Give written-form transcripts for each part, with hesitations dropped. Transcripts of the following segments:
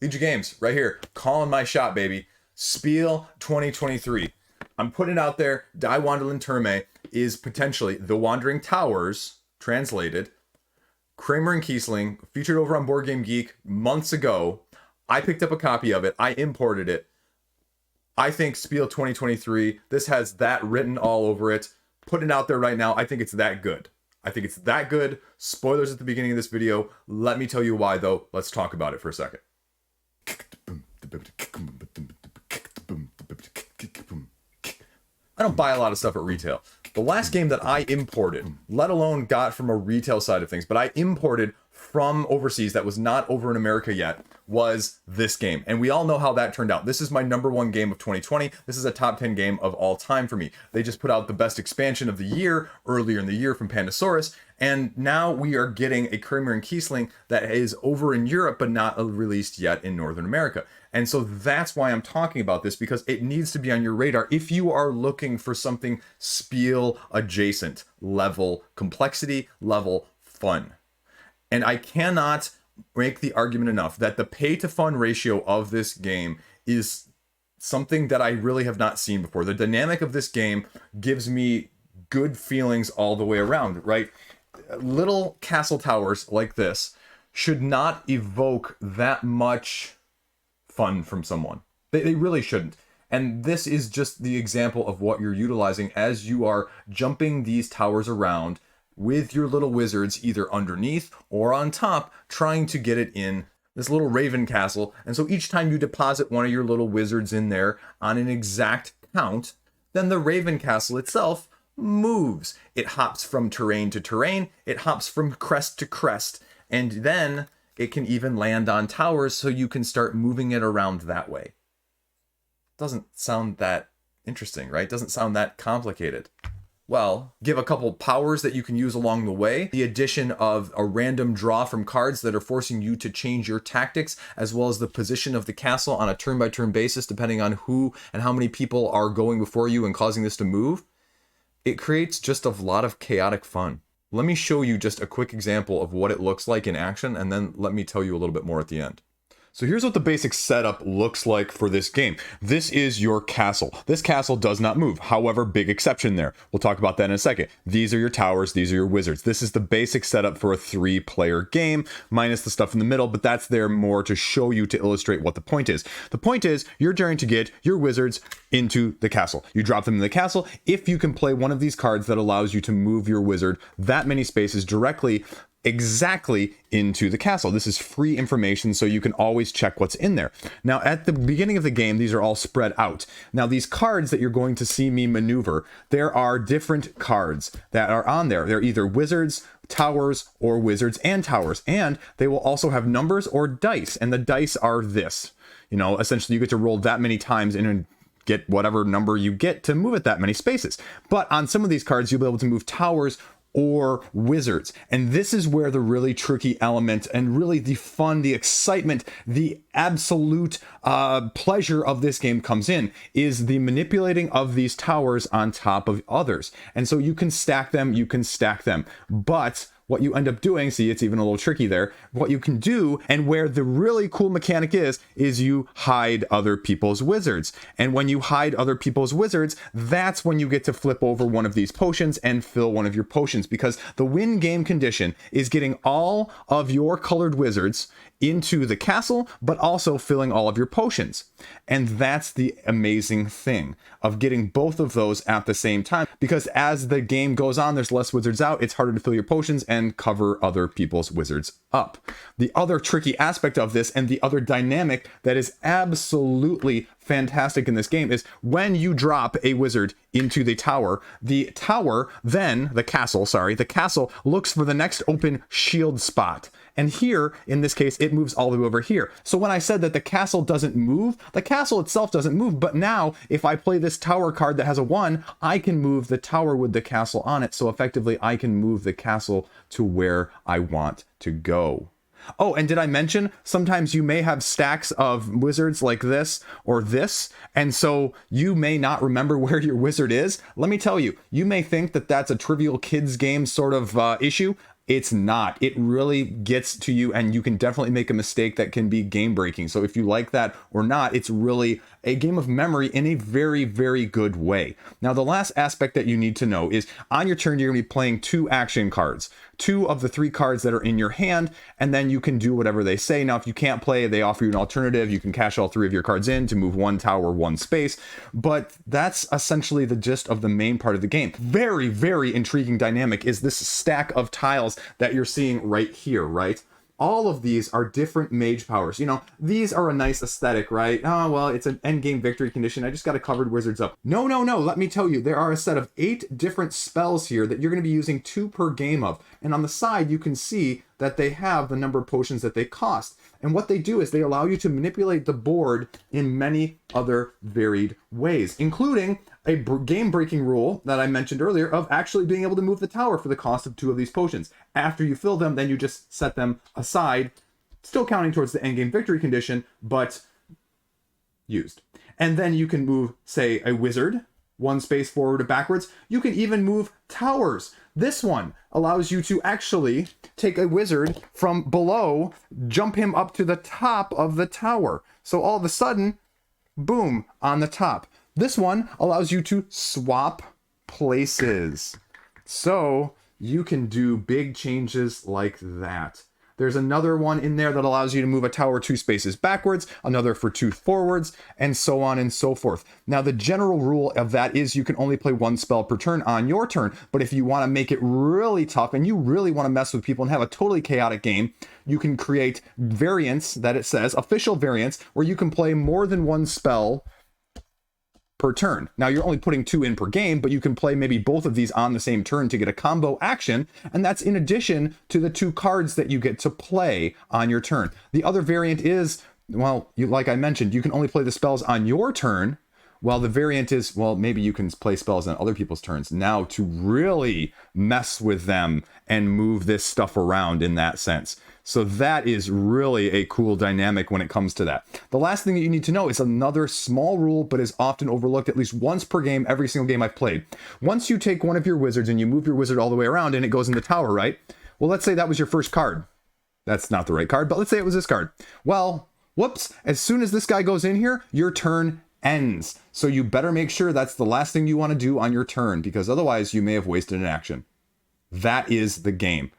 EG Games, right here, calling my shot, baby. Spiel 2023. I'm putting it out there. Die Wanderland Terme is potentially The Wandering Towers, translated. Kramer and Kiesling, featured over on Board Game Geek months ago. I picked up a copy of it. I imported it. I think Spiel 2023, this has that written all over it. Putting it out there right now. I think it's that good. I think it's that good. Spoilers at the beginning of this video. Let me tell you why, though. Let's talk about it for a second. I don't buy a lot of stuff at retail. The last game that I imported, let alone got from a retail side of things, but I imported from overseas that was not over in America yet, was this game. And we all know how that turned out. This is my #1 game of 2020. This is a top 10 game of all time for me. They just put out the best expansion of the year earlier in the year from Pandasaurus. And now we are getting a Kramer and Kiesling that is over in Europe, but not released yet in Northern America. And so that's why I'm talking about this, because it needs to be on your radar if you are looking for something Spiel adjacent, level complexity, level fun. And I cannot make the argument enough that the pay to fun ratio of this game is something that I really have not seen before. The dynamic of this game gives me good feelings all the way around, right? Little castle towers like this should not evoke that much fun from someone. They really shouldn't. And this is just the example of what you're utilizing as you are jumping these towers around with your little wizards either underneath or on top, trying to get it in this little raven castle. And so each time you deposit one of your little wizards in there on an exact count, then the raven castle itself moves. It hops from terrain to terrain. It hops from crest to crest. And then it can even land on towers, so you can start moving it around that way. Doesn't sound that interesting, right? Doesn't sound that complicated. Well, give a couple powers that you can use along the way. The addition of a random draw from cards that are forcing you to change your tactics, as well as the position of the castle on a turn-by-turn basis, depending on who and how many people are going before you and causing this to move. It creates just a lot of chaotic fun. Let me show you just a quick example of what it looks like in action, and then let me tell you a little bit more at the end. So here's what the basic setup looks like for this game. This is your castle. This castle does not move. However, big exception there. We'll talk about that in a second. These are your towers. These are your wizards. This is the basic setup for a 3-player game, minus the stuff in the middle, but that's there more to show you, to illustrate what the point is. The point is, you're trying to get your wizards into the castle. You drop them in the castle. If you can play one of these cards that allows you to move your wizard that many spaces directly, exactly into the castle. This is free information, so you can always check what's in there. Now, at the beginning of the game, these are all spread out. Now, these cards that you're going to see me maneuver, there are different cards that are on there. They're either wizards, towers, or wizards and towers. And they will also have numbers or dice. And the dice are this. You know, essentially, you get to roll that many times in and get whatever number you get to move it that many spaces. But on some of these cards, you'll be able to move towers or wizards. And this is where the really tricky element and really the fun, the excitement, the absolute pleasure of this game comes in, is the manipulating of these towers on top of others. And so you can stack them, but what you end up doing, see, it's even a little tricky there. What you can do, and where the really cool mechanic is you hide other people's wizards. And when you hide other people's wizards, that's when you get to flip over one of these potions and fill one of your potions, because the win game condition is getting all of your colored wizards into the castle, but also filling all of your potions. And that's the amazing thing of getting both of those at the same time, because as the game goes on, there's less wizards out, it's harder to fill your potions and cover other people's wizards up. The other tricky aspect of this, and the other dynamic that is absolutely fantastic in this game, is when you drop a wizard into the castle looks for the next open shield spot. And here, in this case, it moves all the way over here. So when I said that the castle doesn't move, the castle itself doesn't move. But now, if I play this tower card that has a 1, I can move the tower with the castle on it. So effectively, I can move the castle to where I want to go. Oh, and did I mention sometimes you may have stacks of wizards like this or this, and so you may not remember where your wizard is? Let me tell you, you may think that that's a trivial kids game sort of issue. It's not. It really gets to you, and you can definitely make a mistake that can be game breaking. So if you like that or not, it's really a game of memory in a very, very good way. Now, the last aspect that you need to know is on your turn, you're going to be playing 2 action cards, 2 of the 3 cards that are in your hand, and then you can do whatever they say. Now, if you can't play, they offer you an alternative. You can cash all 3 of your cards in to move 1 tower, 1 space, but that's essentially the gist of the main part of the game. Very, very intriguing dynamic is this stack of tiles that you're seeing right here, right? All of these are different mage powers. You know, these are a nice aesthetic, right? Oh, well, it's an endgame victory condition. I just got a covered wizards up. No, no, no. Let me tell you, there are a set of 8 different spells here that you're going to be using 2 per game of. And on the side, you can see that they have the number of potions that they cost. And what they do is they allow you to manipulate the board in many other varied ways, including a game-breaking rule that I mentioned earlier of actually being able to move the tower for the cost of 2 of these potions. After you fill them, then you just set them aside, still counting towards the endgame victory condition, but used. And then you can move, say, a wizard, 1 space forward or backwards. You can even move towers. This one allows you to actually take a wizard from below, jump him up to the top of the tower. So all of a sudden, boom, on the top. This one allows you to swap places. So you can do big changes like that. There's another one in there that allows you to move a tower 2 spaces backwards, another for 2 forwards, and so on and so forth. Now, the general rule of that is you can only play 1 spell per turn on your turn, but if you want to make it really tough and you really want to mess with people and have a totally chaotic game, you can create variants that it says, official variants, where you can play more than 1 spell per turn. Now, you're only putting 2 in per game, but you can play maybe both of these on the same turn to get a combo action, and that's in addition to the 2 cards that you get to play on your turn. The other variant is, well, like I mentioned, you can only play the spells on your turn, while the variant is, well, maybe you can play spells on other people's turns now to really mess with them and move this stuff around in that sense. So that is really a cool dynamic when it comes to that. The last thing that you need to know is another small rule, but is often overlooked at least once per game, every single game I've played. Once you take one of your wizards and you move your wizard all the way around and it goes in the tower, right? Well, let's say that was your first card. That's not the right card, but let's say it was this card. Well, whoops, as soon as this guy goes in here, your turn ends. So you better make sure that's the last thing you want to do on your turn, because otherwise you may have wasted an action. That is the game.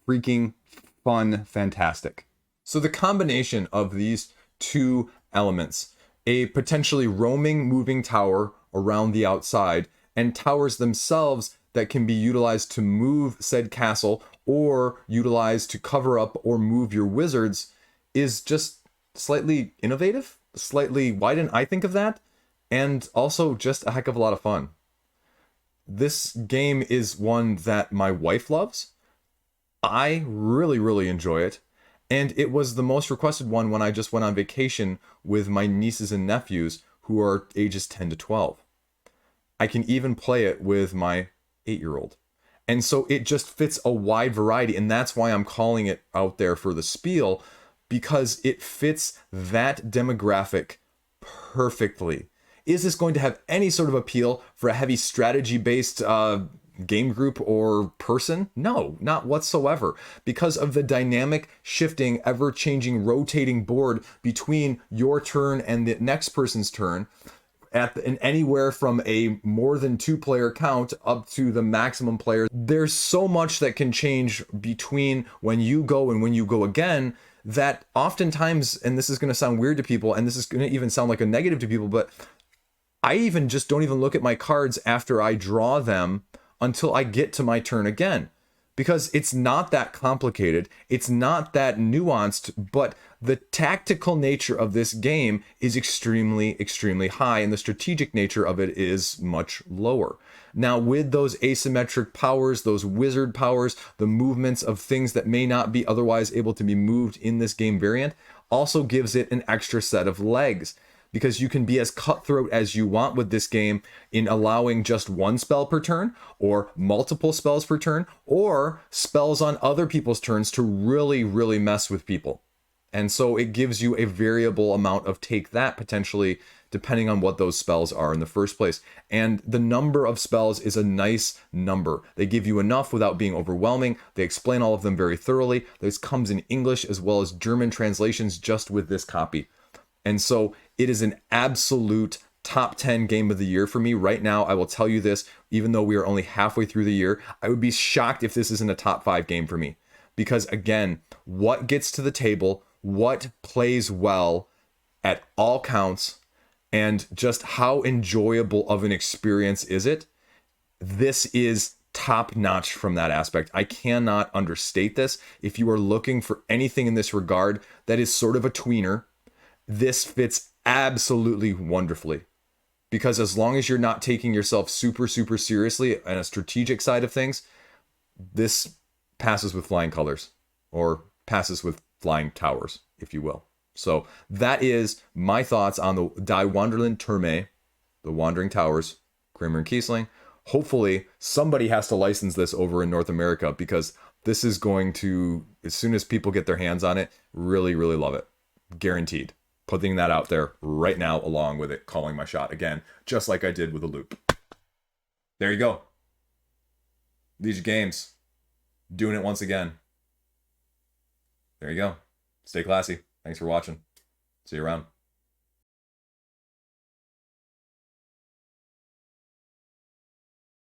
Freaking fun, fantastic. So the combination of these 2 elements, a potentially roaming moving tower around the outside, and towers themselves that can be utilized to move said castle or utilized to cover up or move your wizards, is just slightly innovative. Slightly, why didn't I think of that? And also just a heck of a lot of fun. This game is one that my wife loves. I really, really enjoy it. And it was the most requested one when I just went on vacation with my nieces and nephews who are ages 10 to 12. I can even play it with my 8-year-old. And so it just fits a wide variety. And that's why I'm calling it out there for the spiel, because it fits that demographic perfectly. Is this going to have any sort of appeal for a heavy strategy-based game group or person? No, not whatsoever. Because of the dynamic, shifting, ever-changing, rotating board between your turn and the next person's turn, in anywhere from a more than 2-player count up to the maximum player. There's so much that can change between when you go and when you go again, that oftentimes, and this is going to sound weird to people, and this is going to even sound like a negative to people, but I even just don't even look at my cards after I draw them until I get to my turn again. Because it's not that complicated, it's not that nuanced, but the tactical nature of this game is extremely, extremely high, and the strategic nature of it is much lower. Now, with those asymmetric powers, those wizard powers, the movements of things that may not be otherwise able to be moved in this game variant, also gives it an extra set of legs. Because you can be as cutthroat as you want with this game in allowing just 1 spell per turn, or multiple spells per turn, or spells on other people's turns to really, really mess with people. And so it gives you a variable amount of take that potentially, depending on what those spells are in the first place. And the number of spells is a nice number. They give you enough without being overwhelming. They explain all of them very thoroughly. This comes in English as well as German translations just with this copy. And so it is an absolute top 10 game of the year for me right now. I will tell you this, even though we are only halfway through the year, I would be shocked if this isn't a top 5 game for me. Because again, what gets to the table, what plays well at all counts, and just how enjoyable of an experience is it? This is top notch from that aspect. I cannot understate this. If you are looking for anything in this regard that is sort of a tweener, this fits absolutely wonderfully. Because as long as you're not taking yourself super, super seriously on a strategic side of things, this passes with flying colors, or passes with flying towers, if you will. So that is my thoughts on the Die Wanderland Türme, the Wandering Towers, Kramer and Kiesling. Hopefully somebody has to license this over in North America, because this is going to, as soon as people get their hands on it, really, really love it. Guaranteed. Putting that out there right now, along with it, calling my shot again, just like I did with the loop. There you go. These are games. Doing it once again. There you go. Stay classy. Thanks for watching. See you around.